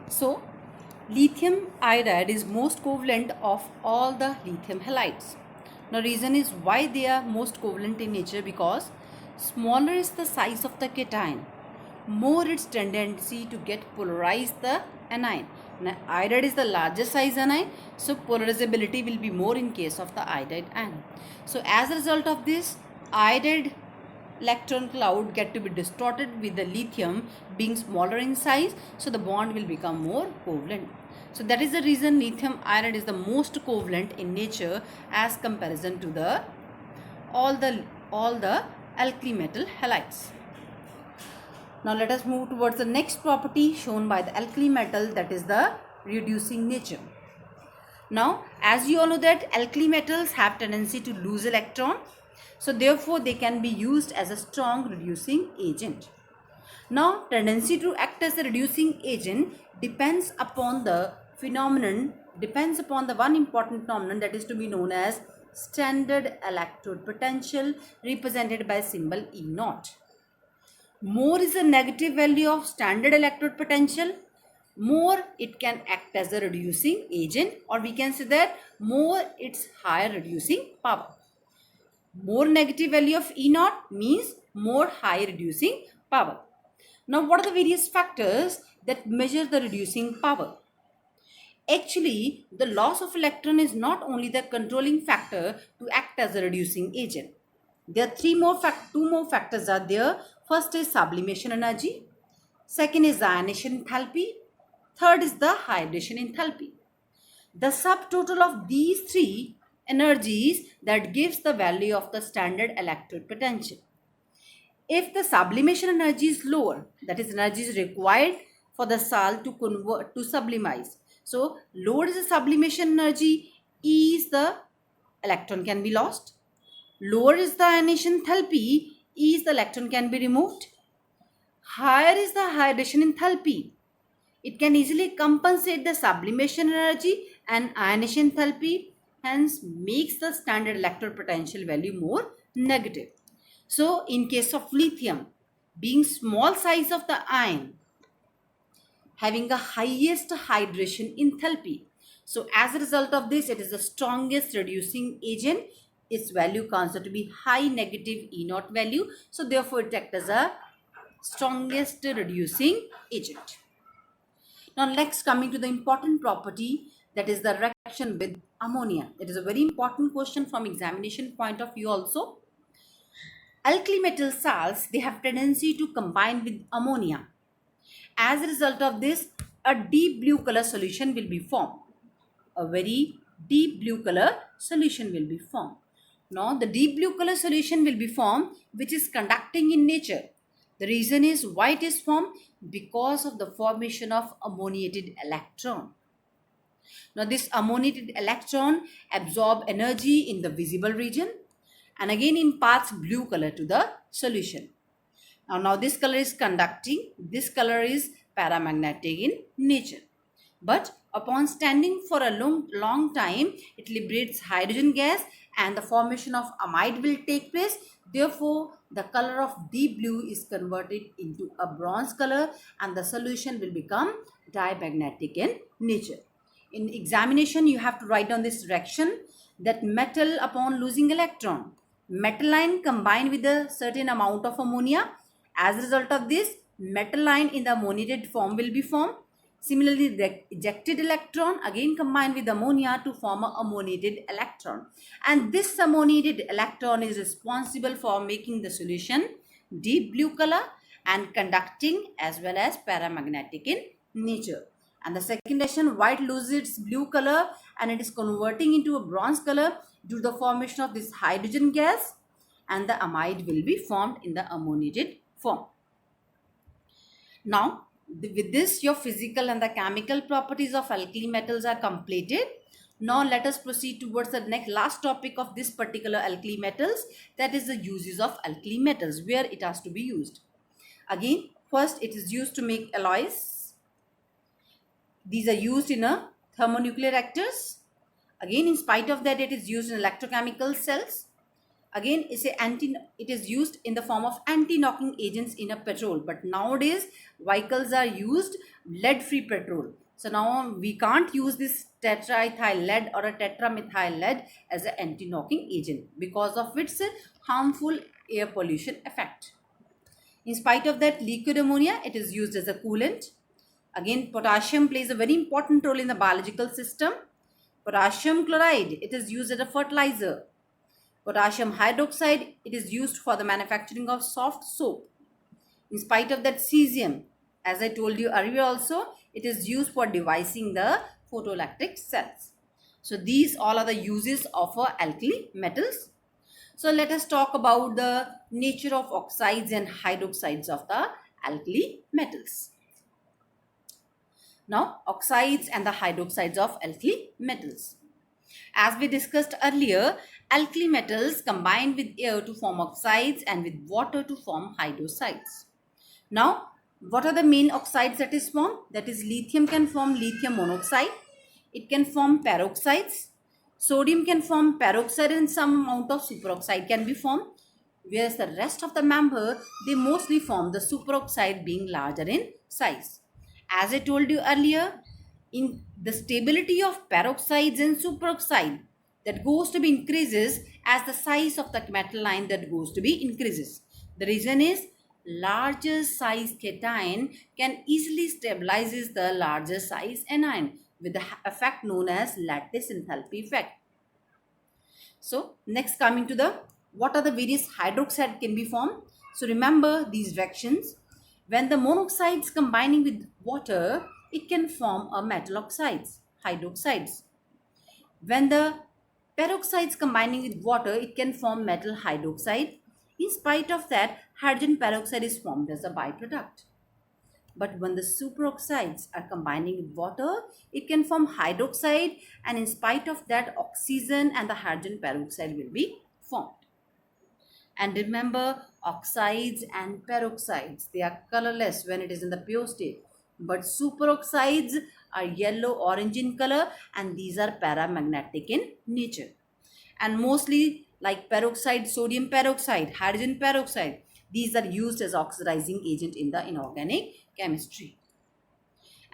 So, lithium iodide is most covalent of all the lithium halides. The reason is why they are most covalent in nature, because smaller is the size of the cation, more its tendency to get polarized the anion. Now, iodide is the largest size anion, so polarizability will be more in case of the iodide ion. So as a result of this, iodide electron cloud get to be distorted with the lithium being smaller in size, so the bond will become more covalent. So that is the reason lithium iodide is the most covalent in nature as comparison to the all the alkali metal halides. Now let us move towards the next property shown by the alkali metal, that is the reducing nature. Now as you all know that alkali metals have tendency to lose electron, so therefore they can be used as a strong reducing agent. Now tendency to act as a reducing agent depends upon the one important phenomenon, that is to be known as standard electrode potential, represented by symbol E0. More is the negative value of standard electrode potential, more it can act as a reducing agent, or we can say that more its higher reducing power. More negative value of E0 means more high reducing power. Now what are the various factors that measure the reducing power? Actually, the loss of electron is not only the controlling factor to act as a reducing agent. There are two more factors are there. First is sublimation energy. Second is ionization enthalpy. Third is the hydration enthalpy. The subtotal of these three energies that gives the value of the standard electrode potential. If the sublimation energy is lower, that is energy is required for the salt to convert to sublimize. So lower is the sublimation energy, E is the electron can be lost. Lower is the ionization enthalpy, E is the electron can be removed. Higher is the hydration enthalpy. It can easily compensate the sublimation energy and ionization enthalpy, hence makes the standard electrode potential value more negative. So in case of lithium, being small size of the ion, having the highest hydration enthalpy. So as a result of this, it is the strongest reducing agent. Its value considered to be high negative E0 value. So therefore it acts as a strongest reducing agent. Now next, coming to the important property, that is the reaction with ammonia. It is a very important question from examination point of view also. Alkali metal salts, they have tendency to combine with ammonia. As a result of this, a deep blue color solution will be formed. A very deep blue color solution will be formed. Now the deep blue color solution will be formed, which is conducting in nature. The reason is why it is formed, because of the formation of ammoniated electron. Now this ammoniated electron absorb energy in the visible region and again imparts blue color to the solution. Now this color is conducting, this color is paramagnetic in nature. But upon standing for a long time, it liberates hydrogen gas and the formation of amide will take place. Therefore, the color of deep blue is converted into a bronze color and the solution will become diamagnetic in nature. In examination, you have to write down this reaction, that metal upon losing electron, metal ion combined with a certain amount of ammonia. As a result of this, metal ion in the ammoniated form will be formed. Similarly, the ejected electron again combined with ammonia to form an ammoniated electron. And this ammoniated electron is responsible for making the solution deep blue color and conducting as well as paramagnetic in nature. And the second reaction, white loses its blue color and it is converting into a bronze color due to the formation of this hydrogen gas, and the amide will be formed in the ammoniated form. Now, with this, your physical and the chemical properties of alkali metals are completed. Now, let us proceed towards the last topic of this particular alkali metals, that is the uses of alkali metals, where it has to be used. Again, first it is used to make alloys. These are used in a thermonuclear reactors. Again, in spite of that, it is used in electrochemical cells. Again, it is used in the form of anti-knocking agents in a petrol, but nowadays vehicles are used lead-free petrol. So now we can't use this tetraethyl lead or a tetramethyl lead as an anti-knocking agent because of its harmful air pollution effect. In spite of that, liquid ammonia, it is used as a coolant. Again, potassium plays a very important role in the biological system. Potassium chloride, it is used as a fertilizer. Potassium hydroxide, it is used for the manufacturing of soft soap. In spite of that, cesium, as I told you earlier also, it is used for devising the photoelectric cells. So these all are the uses of alkali metals. So let us talk about the nature of oxides and hydroxides of the alkali metals. Now, oxides and the hydroxides of alkali metals. As we discussed earlier, alkali metals combine with air to form oxides and with water to form hydroxides. Now, what are the main oxides that is formed? That is, lithium can form lithium monoxide. It can form peroxides. Sodium can form peroxide and some amount of superoxide can be formed. Whereas the rest of the member, they mostly form the superoxide being larger in size. As I told you earlier, in the stability of peroxides and superoxide that goes to be increases as the size of the metal line that goes to be increases. The reason is larger size cation can easily stabilizes the larger size anion with the effect known as lattice enthalpy effect. So next, coming to the what are the various hydroxide can be formed. So remember these reactions. When the monoxides combining with water, it can form a metal oxides, hydroxides. When the peroxides combining with water, it can form metal hydroxide. In spite of that, hydrogen peroxide is formed as a byproduct. But when the superoxides are combining with water, it can form hydroxide, and in spite of that, oxygen and the hydrogen peroxide will be formed. And remember, oxides and peroxides, they are colorless when it is in the pure state. But superoxides are yellow orange in color, and these are paramagnetic in nature. And mostly like peroxide, sodium peroxide, hydrogen peroxide, these are used as oxidizing agent in the inorganic chemistry.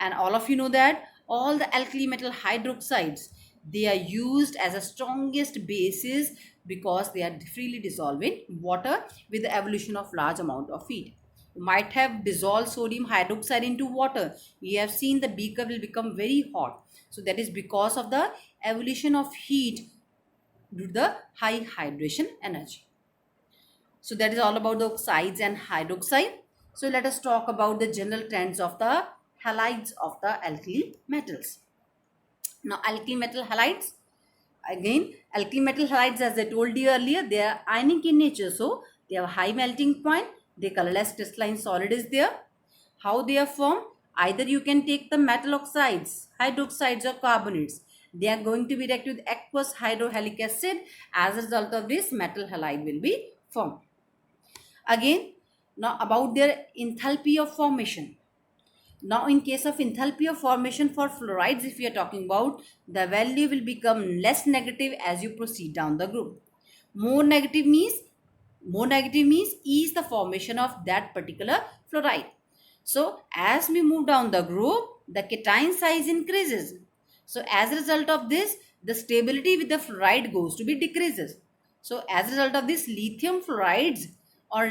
And all of you know that all the alkali metal hydroxides, they are used as a strongest bases because they are freely dissolved in water with the evolution of large amount of heat. You might have dissolved sodium hydroxide into water. We have seen the beaker will become very hot. So that is because of the evolution of heat due to the high hydration energy. So that is all about the oxides and hydroxide. So let us talk about the general trends of the halides of the alkali metals. Now, alkali metal halides, again, alkali metal halides, as I told you earlier, they are ionic in nature. So they have high melting point. The colorless crystalline solid is there. How they are formed? Either you can take the metal oxides, hydroxides or carbonates. They are going to be reacted with aqueous hydrohalic acid. As a result of this, metal halide will be formed. Again, now about their enthalpy of formation. Now, in case of enthalpy of formation for fluorides, if we are talking about, the value will become less negative as you proceed down the group. More negative means E is the formation of that particular fluoride. So, as we move down the group, the cation size increases. So, as a result of this, the stability with the fluoride goes to be decreases. So, as a result of this, lithium fluorides or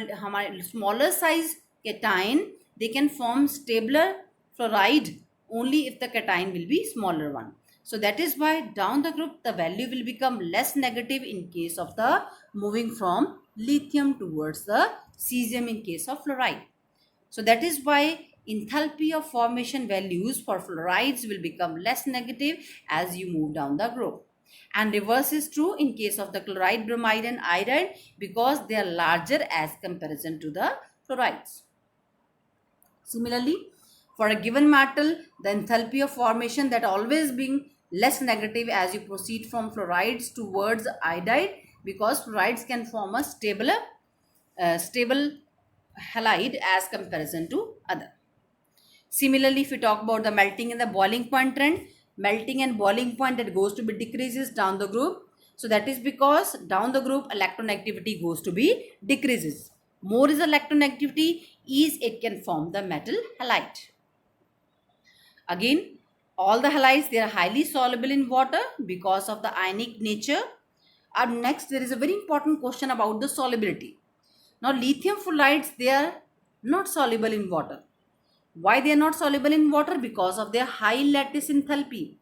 smaller size cation, they can form stabler fluoride only if the cation will be smaller one. So that is why down the group the value will become less negative in case of the moving from lithium towards the cesium in case of fluoride. So that is why enthalpy of formation values for fluorides will become less negative as you move down the group. And reverse is true in case of the chloride, bromide and iodide because they are larger as comparison to the fluorides. Similarly, for a given metal, the enthalpy of formation that always being less negative as you proceed from fluorides towards iodide because fluorides can form a stable halide as comparison to other. Similarly, if we talk about the melting and the boiling point trend, melting and boiling point that goes to be decreases down the group. So that is because down the group electronegativity goes to be decreases. More is electronegativity is it can form the metal halide. Again, all the halides, they are highly soluble in water because of the ionic nature. And next, there is a very important question about the solubility. Now, lithium fluorides, they are not soluble in water. Why they are not soluble in water? Because of their high lattice enthalpy.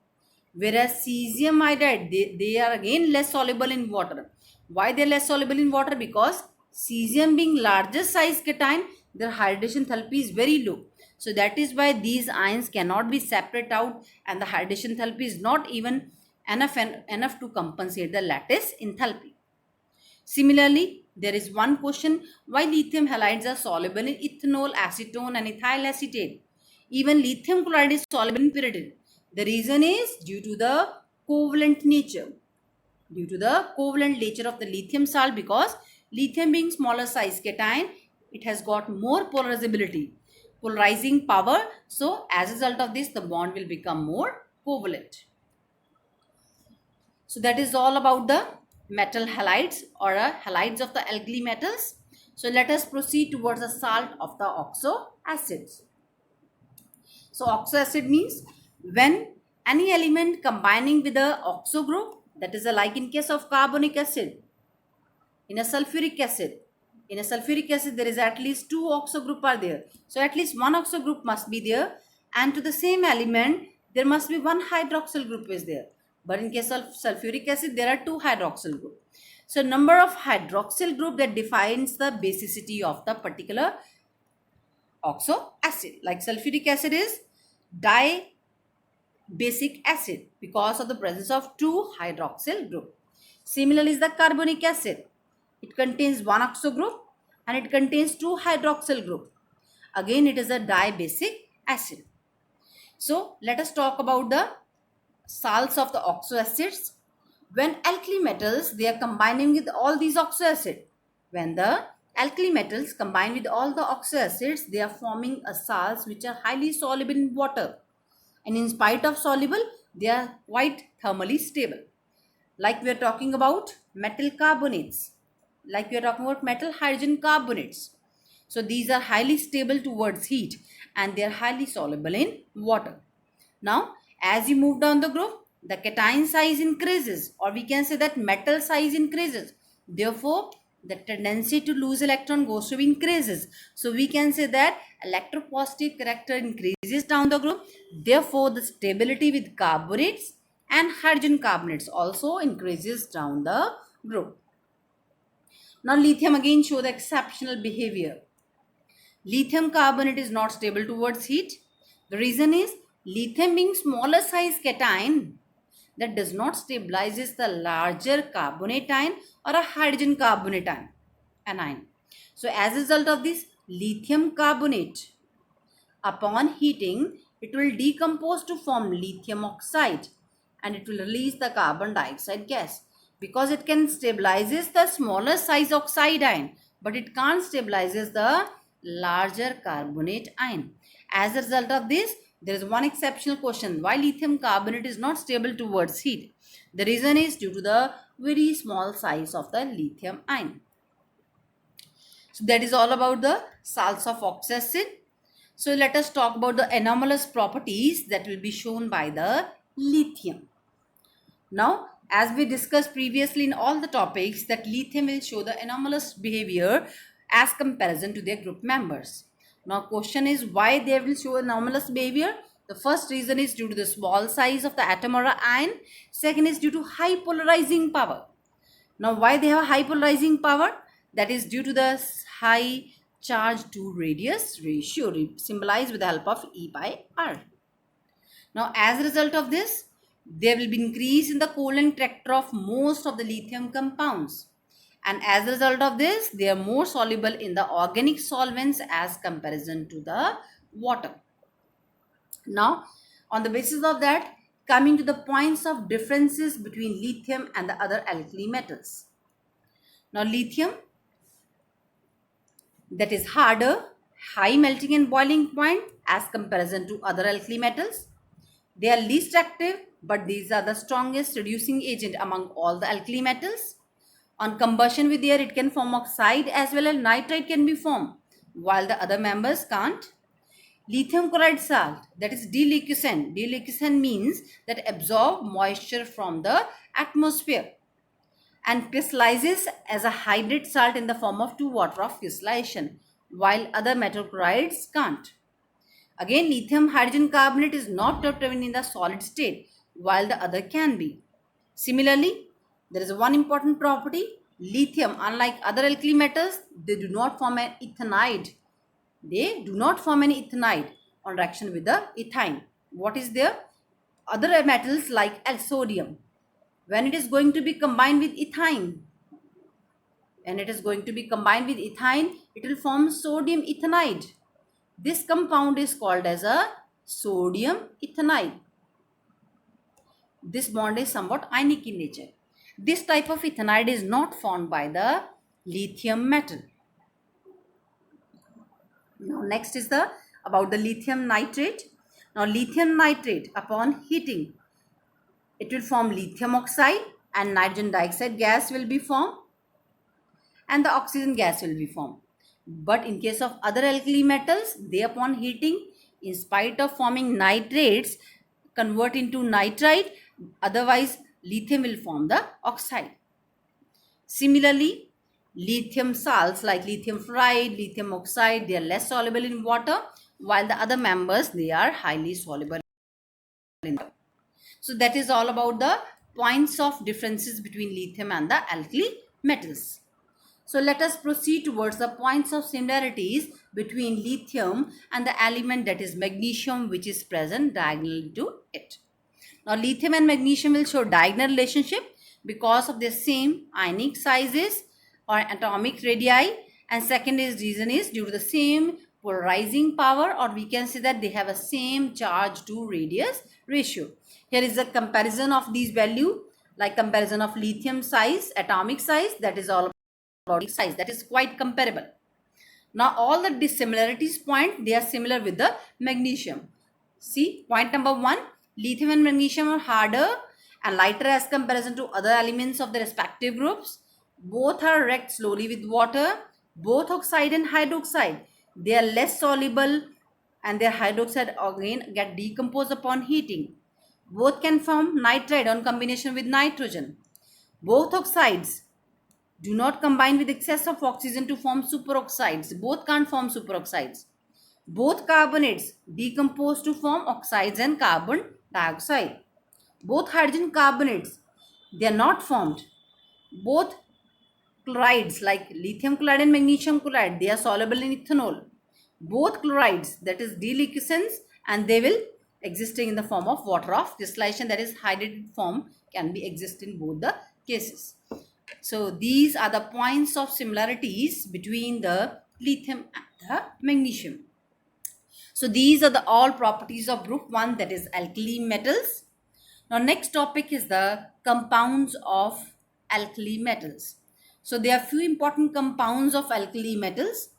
Whereas cesium iodide, they are again less soluble in water. Why they are less soluble in water? Because cesium being larger size cation, their hydration enthalpy is very low. So that is why these ions cannot be separated out, and the hydration enthalpy is not even enough to compensate the lattice enthalpy. Similarly, there is one question, why lithium halides are soluble in ethanol, acetone and ethyl acetate. Even lithium chloride is soluble in pyridine. The reason is due to the covalent nature. Due to the covalent nature of the lithium salt, because lithium being smaller size cation, it has got more polarizing power. So as a result of this, the bond will become more covalent. So that is all about the metal halides or halides of the alkali metals. So let us proceed towards the salt of the oxo acids. So oxo acid means when any element combining with the oxo group, that is like in case of carbonic acid, in a sulfuric acid. In a sulfuric acid, there is at least 2 oxo group are there. So at least 1 oxo group must be there, and to the same element, there must be 1 hydroxyl group is there. But in case of sulfuric acid, there are 2 hydroxyl group. So number of hydroxyl group that defines the basicity of the particular oxo acid. Like sulfuric acid is dibasic acid because of the presence of 2 hydroxyl group. Similarly is the carbonic acid. It contains 1 oxo group and it contains 2 hydroxyl group. Again, it is a dibasic acid. So let us talk about the salts of the oxo acids. When alkali metals, they are combining with all these oxo acid. When the alkali metals combine with all the oxo acids, they are forming a salts which are highly soluble in water. And in spite of soluble, they are quite thermally stable. Like we are talking about metal carbonates. Like we are talking about metal hydrogen carbonates. So these are highly stable towards heat and they are highly soluble in water. Now, as you move down the group, the cation size increases, or we can say that metal size increases. Therefore, the tendency to lose electron goes to be increases. So we can say that electropositive character increases down the group. Therefore, the stability with carbonates and hydrogen carbonates also increases down the group. Now lithium again show the exceptional behavior. Lithium carbonate is not stable towards heat. The reason is lithium being smaller size cation that does not stabilizes the larger carbonate ion or a hydrogen carbonate anion. So as a result of this, lithium carbonate, upon heating, it will decompose to form lithium oxide and it will release the carbon dioxide gas because it can stabilizes the smaller size oxide ion, but it can't stabilizes the larger carbonate ion. As a result of this, there is one exceptional question, why lithium carbonate is not stable towards heat. The reason is due to the very small size of the lithium ion. So that is all about the salts of oxo acid. So let us talk about the anomalous properties that will be shown by the lithium. Now, as we discussed previously in all the topics, that lithium will show the anomalous behavior as comparison to their group members. Now, question is why they will show anomalous behavior? The first reason is due to the small size of the atom or ion. Second is due to high polarizing power. Now, why they have high polarizing power? That is due to the high charge to radius ratio symbolized with the help of E by R. Now, as a result of this, there will be increase in the covalent character of most of the lithium compounds. And as a result of this, they are more soluble in the organic solvents as comparison to the water. Now, on the basis of that, coming to the points of differences between lithium and the other alkali metals. Now, lithium, that is harder, high melting and boiling point as comparison to other alkali metals. They are least active but these are the strongest reducing agent among all the alkali metals. On combustion with air, it can form oxide as well as nitride can be formed, while the other members can't. Lithium chloride salt, that is deliquescent. Deliquescent means that absorb moisture from the atmosphere and crystallizes as a hydrate salt in the form of 2 water of crystallization, while other metal chlorides can't. Again, lithium hydrogen carbonate is not obtained in the solid state, while the other can be. Similarly, there is one important property. Lithium, unlike other alkali metals, they do not form an ethanide. They do not form any ethanide on reaction with the ethine. What is there? Other metals like sodium, when it is going to be combined with ethine, it will form sodium ethanide. This compound is called as a sodium ethanide. This bond is somewhat ionic in nature. This type of ethanide is not formed by the lithium metal. Now next is about the lithium nitrate. Now lithium nitrate, upon heating, it will form lithium oxide and nitrogen dioxide gas will be formed and the oxygen gas will be formed. But in case of other alkali metals, they upon heating, in spite of forming nitrates, convert into nitride, otherwise lithium will form the oxide. Similarly, lithium salts like lithium fluoride, lithium oxide, they are less soluble in water, while the other members, they are highly soluble in water. So that is all about the points of differences between lithium and the alkali metals. So let us proceed towards the points of similarities between lithium and the element that is magnesium, which is present diagonally to it. Now lithium and magnesium will show diagonal relationship because of their same ionic sizes or atomic radii, and second reason is due to the same polarizing power, or we can say that they have a same charge to radius ratio. Here is a comparison of these value, like comparison of lithium size, atomic size, that is all about size, that is quite comparable. Now all the dissimilarities point, they are similar with the magnesium. See, point number 1, lithium and magnesium are harder and lighter as comparison to other elements of the respective groups. Both are react slowly with water. Both oxide and hydroxide, they are less soluble and their hydroxide again get decomposed upon heating. Both can form nitride on combination with nitrogen. Both oxides do not combine with excess of oxygen to form superoxides. Both can't form superoxides. Both carbonates decompose to form oxides and carbon dioxide. Both hydrogen carbonates, they are not formed. Both chlorides like lithium chloride and magnesium chloride, they are soluble in ethanol. Both chlorides, that is deliquescence, and they will existing in the form of water of crystallization, that is hydrated form can be exist in both the cases. So these are the points of similarities between the lithium and the magnesium. So these are the all properties of group 1, that is alkali metals. Now next topic is the compounds of alkali metals. So there are few important compounds of alkali metals.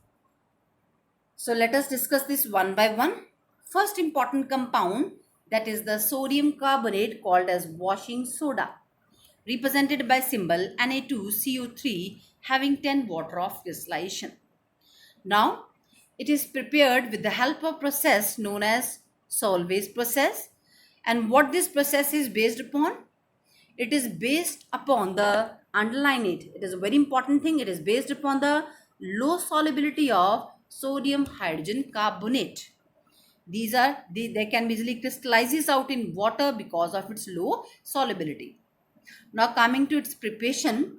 So let us discuss this one by one. First important compound, that is the sodium carbonate, called as washing soda, represented by symbol Na2CO3, having 10 water of crystallization. Now it is prepared with the help of process known as Solvay's process. And what this process is based upon? It is based upon the, underline it, it is a very important thing, it is based upon the low solubility of sodium hydrogen carbonate. These are, they can be easily crystallizes out in water because of its low solubility. Now coming to its preparation,